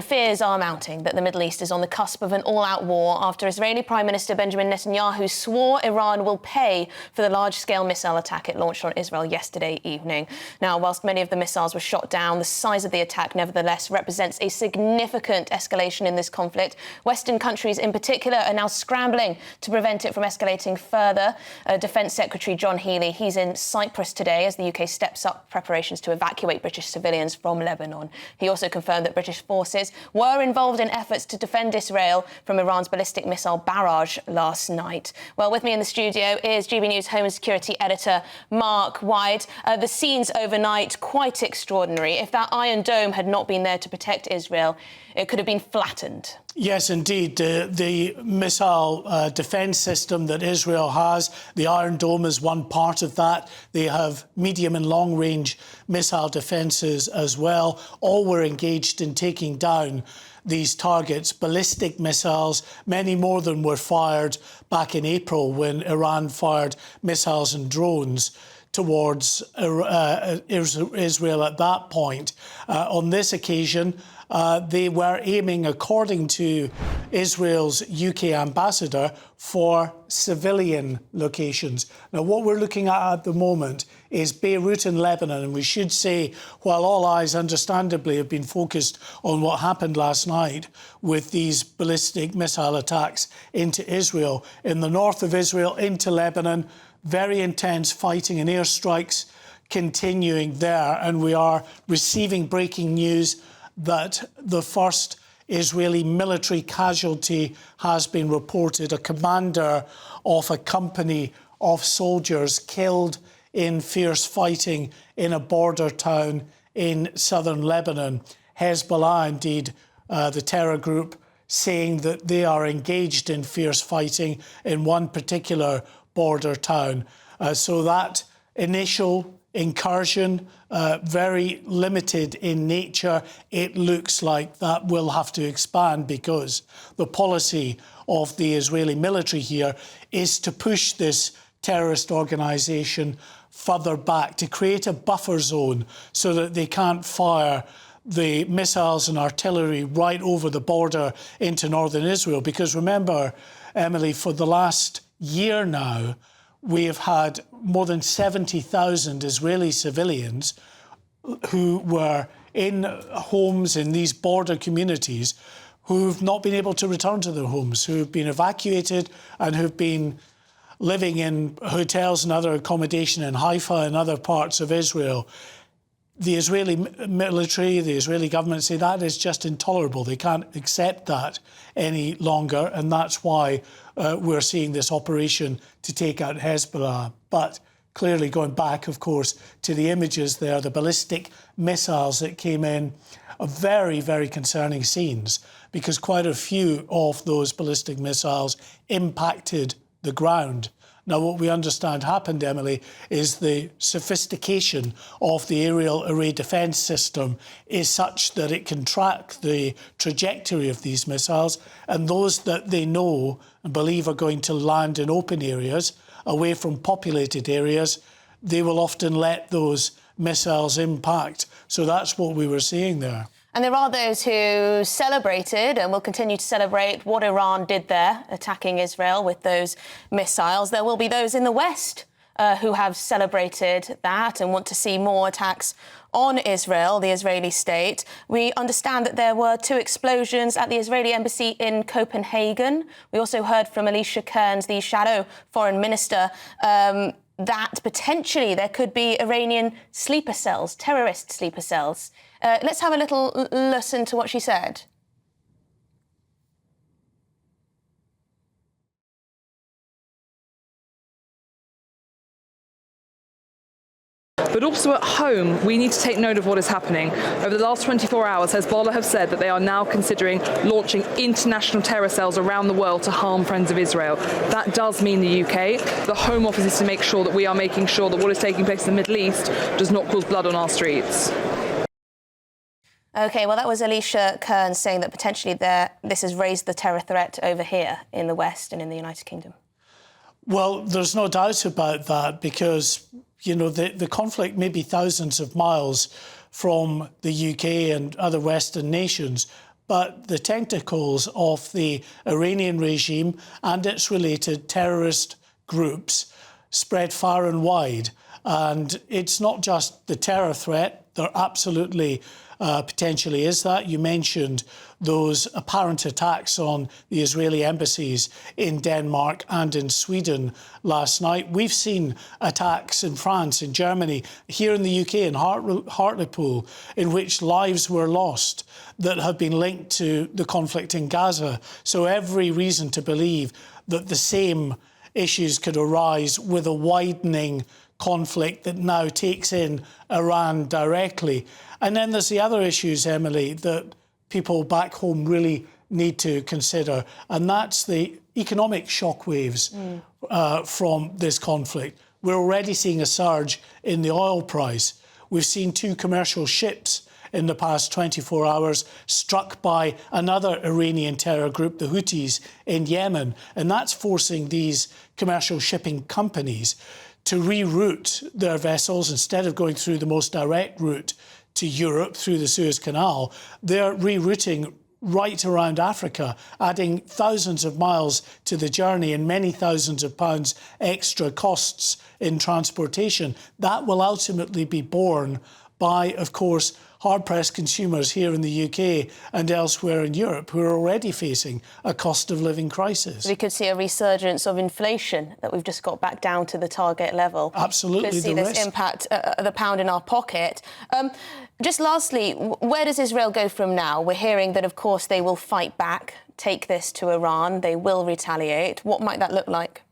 Fears are mounting that the Middle East is on the cusp of an all-out war after Israeli Prime Minister Benjamin Netanyahu swore Iran will pay for the large-scale missile attack it launched on Israel yesterday evening. Now, whilst many of the missiles were shot down, the size of the attack nevertheless represents a significant escalation in this conflict. Western countries in particular are now scrambling to prevent it from escalating further. Defence Secretary John Healey, he's in Cyprus today as the UK steps up preparations to evacuate British civilians from Lebanon. He also confirmed that British forces were involved in efforts to defend Israel from Iran's ballistic missile barrage last night. Well, with me in the studio is GB News Home and Security Editor Mark White. The scenes overnight, quite extraordinary. If that Iron Dome had not been there to protect Israel, it could have been flattened. Yes, indeed. The missile defence system that Israel has, the Iron Dome is one part of that. They have medium and long-range missile defences as well. All were engaged in taking down these targets. Ballistic missiles, many more than were fired back in April when Iran fired missiles and drones towards Israel at that point. On this occasion, they were aiming, according to Israel's UK ambassador, for civilian locations. Now, what we're looking at the moment is Beirut in Lebanon, and we should say, while all eyes understandably have been focused on what happened last night with these ballistic missile attacks into Israel, in the north of Israel, into Lebanon, very intense fighting and airstrikes continuing there, and we are receiving breaking news that the first Israeli military casualty has been reported. A commander of a company of soldiers killed in fierce fighting in a border town in southern Lebanon. Hezbollah, indeed, the terror group, saying that they are engaged in fierce fighting in one particular border town. So that initial incursion, very limited in nature. It looks like that will have to expand because the policy of the Israeli military here is to push this terrorist organisation further back, to create a buffer zone so that they can't fire the missiles and artillery right over the border into northern Israel. Because remember, Emily, for the last year now, we have had more than 70,000 Israeli civilians who were in homes in these border communities who've not been able to return to their homes, who've been evacuated and who've been living in hotels and other accommodation in Haifa and other parts of Israel. The Israeli military, the Israeli government say that is just intolerable. They can't accept that any longer, and that's why we're seeing this operation to take out Hezbollah. But clearly going back, of course, to the images there, the ballistic missiles that came in, are very, very concerning scenes because quite a few of those ballistic missiles impacted the ground. Now, what we understand happened, Emily, is the sophistication of the aerial array defence system is such that it can track the trajectory of these missiles, and those that they know and believe are going to land in open areas, away from populated areas, they will often let those missiles impact. So that's what we were seeing there. And there are those who celebrated and will continue to celebrate what Iran did there, attacking Israel with those missiles. There will be those in the West who have celebrated that and want to see more attacks on Israel, the Israeli state. We understand that there were 2 explosions at the Israeli embassy in Copenhagen. We also heard from Alicia Kearns, the shadow foreign minister, that potentially there could be Iranian sleeper cells, terrorist sleeper cells. Let's have a little listen to what she said. But also at home, we need to take note of what is happening. Over the last 24 hours, Hezbollah have said that they are now considering launching international terror cells around the world to harm friends of Israel. That does mean the UK. The Home Office is to make sure that we are making sure that what is taking place in the Middle East does not cause blood on our streets. OK, well, that was Alicia Kearns saying that potentially this has raised the terror threat over here in the West and in the United Kingdom. Well, there's no doubt about that because, you know, the conflict may be thousands of miles from the UK and other Western nations, but the tentacles of the Iranian regime and its related terrorist groups spread far and wide. And it's not just the terror threat. There absolutely potentially is that. You mentioned those apparent attacks on the Israeli embassies in Denmark and in Sweden last night. We've seen attacks in France, in Germany, here in the UK, in Hartlepool, in which lives were lost that have been linked to the conflict in Gaza. So every reason to believe that the same issues could arise with a widening conflict that now takes in Iran directly. And then there's the other issues, Emily, that people back home really need to consider, and that's the economic shockwaves from this conflict. We're already seeing a surge in the oil price. We've seen 2 commercial ships in the past 24 hours struck by another Iranian terror group, the Houthis in Yemen, and that's forcing these commercial shipping companies to reroute their vessels. Instead of going through the most direct route to Europe through the Suez Canal, they're rerouting right around Africa, adding thousands of miles to the journey and many thousands of pounds extra costs in transportation. That will ultimately be borne by, of course, hard-pressed consumers here in the UK and elsewhere in Europe who are already facing a cost of living crisis. We could see a resurgence of inflation, that we've just got back down to the target level. Absolutely. We could see this impact the pound in our pocket. Just lastly, where does Israel go from now? We're hearing that, of course, they will fight back, take this to Iran. They will retaliate. What might that look like?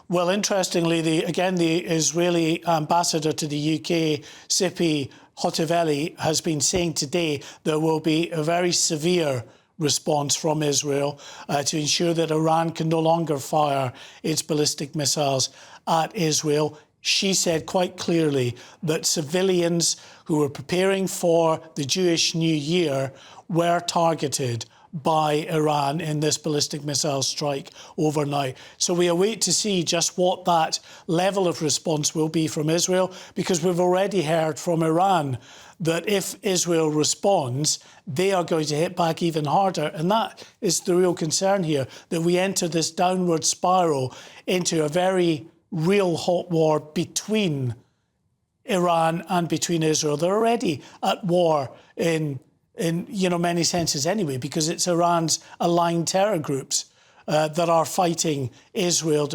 Well, interestingly, the Israeli ambassador to the UK, Sipi Hotiveli, has been saying today there will be a very severe response from Israel to ensure that Iran can no longer fire its ballistic missiles at Israel. She said quite clearly that civilians who were preparing for the Jewish New Year were targeted by Iran in this ballistic missile strike overnight. So we await to see just what that level of response will be from Israel, because we've already heard from Iran that if Israel responds, they are going to hit back even harder. And that is the real concern here, that we enter this downward spiral into a very real hot war between Iran and between Israel. They're already at war in many senses anyway, because it's Iran's aligned terror groups that are fighting Israel,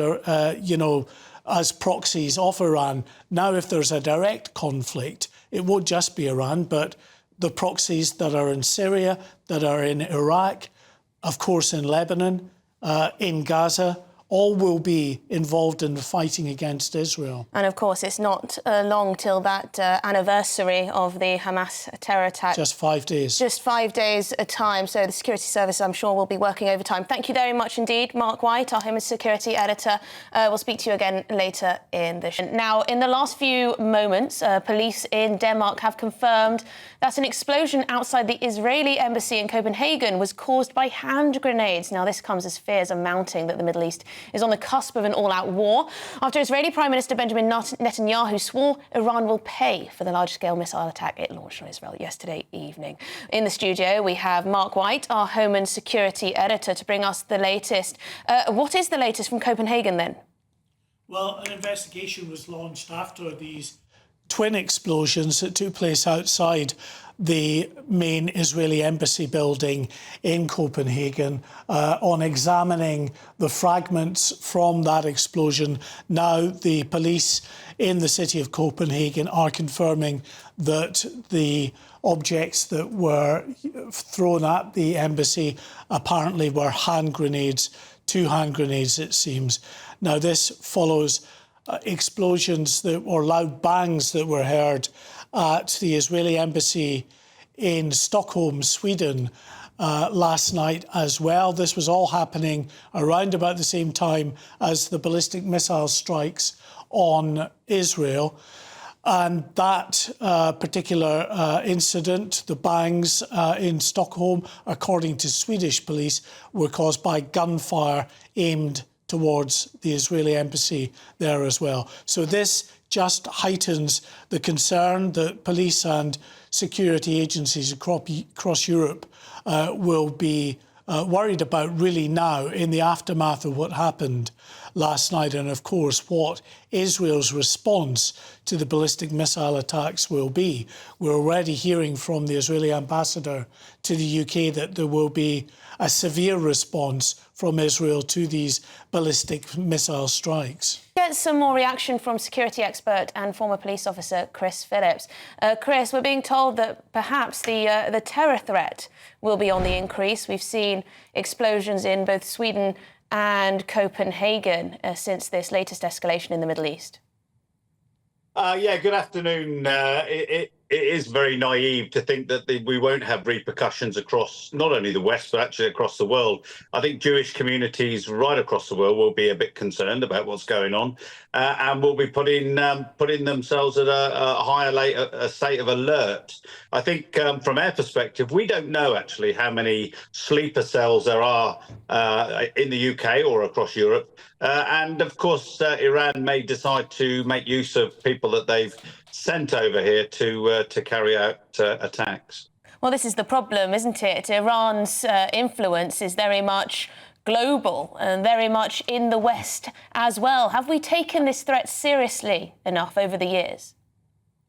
as proxies of Iran. Now, if there's a direct conflict, it won't just be Iran, but the proxies that are in Syria, that are in Iraq, of course in Lebanon, in Gaza, all will be involved in the fighting against Israel. And of course, it's not long till that anniversary of the Hamas terror attack. Just 5 days. Just 5 days a time. So the security service, I'm sure, will be working overtime. Thank you very much indeed, Mark White, our Home and Security Editor. We'll speak to you again later in the show. Now, in the last few moments, police in Denmark have confirmed that an explosion outside the Israeli embassy in Copenhagen was caused by hand grenades. Now, this comes as fears are mounting that the Middle East is on the cusp of an all-out war after Israeli Prime Minister Benjamin Netanyahu swore Iran will pay for the large-scale missile attack it launched on Israel yesterday evening. In the studio, we have Mark White, our Home and Security Editor, to bring us the latest. What is the latest from Copenhagen, then? Well, an investigation was launched after these twin explosions that took place outside the main Israeli embassy building in Copenhagen, on examining the fragments from that explosion. Now the police in the city of Copenhagen are confirming that the objects that were thrown at the embassy apparently were hand grenades, 2 hand grenades it seems. Now this follows explosions or loud bangs that were heard at the Israeli embassy in Stockholm, Sweden, last night as well. This was all happening around about the same time as the ballistic missile strikes on Israel. And that particular incident, the bangs in Stockholm, according to Swedish police, were caused by gunfire aimed towards the Israeli embassy there as well. So this just heightens the concern that police and security agencies across Europe will be worried about really now in the aftermath of what happened last night, and of course what Israel's response to the ballistic missile attacks will be. We're already hearing from the Israeli ambassador to the UK that there will be a severe response from Israel to these ballistic missile strikes. Get some more reaction from security expert and former police officer Chris Phillips. Chris, we're being told that perhaps the terror threat will be on the increase. We've seen explosions in both Sweden and Copenhagen since this latest escalation in the Middle East. Good afternoon. It is very naive to think that we won't have repercussions across not only the West, but actually across the world. I think Jewish communities right across the world will be a bit concerned about what's going on and will be putting themselves at a state of alert. I think from our perspective, we don't know actually how many sleeper cells there are in the UK or across Europe. And of course, Iran may decide to make use of people that they've sent over here to carry out attacks. Well, this is the problem, isn't it? Iran's influence is very much global and very much in the West as well. Have we taken this threat seriously enough over the years?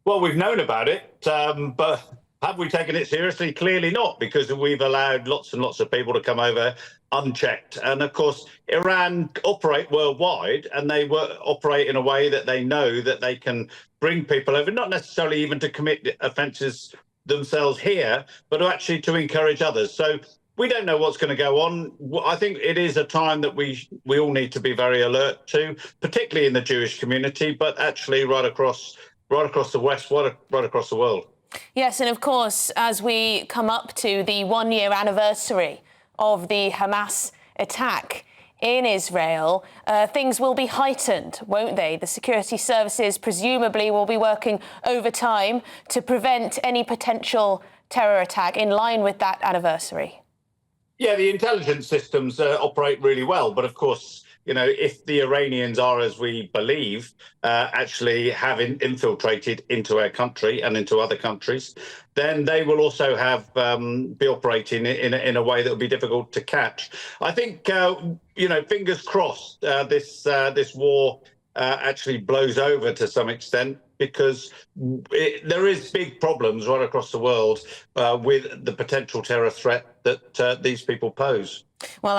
Well, we've known about it, but have we taken it seriously? Clearly not, because we've allowed lots and lots of people to come over unchecked. And of course, Iran operate worldwide, and they operate in a way that they know that they can bring people over, not necessarily even to commit offences themselves here, but actually to encourage others. So we don't know what's going to go on. I think it is a time that we all need to be very alert to, particularly in the Jewish community, but actually right across the West, right across the world. Yes, and of course, as we come up to the one-year anniversary of the Hamas attack in Israel, things will be heightened, won't they? The security services presumably will be working overtime to prevent any potential terror attack in line with that anniversary. Yeah, the intelligence systems operate really well, but of course, you know, if the Iranians are, as we believe, actually have infiltrated into our country and into other countries, then they will also have be operating in a way that will be difficult to catch. I think, you know, fingers crossed, this war actually blows over to some extent, because there is big problems right across the world with the potential terror threat that these people pose. Well,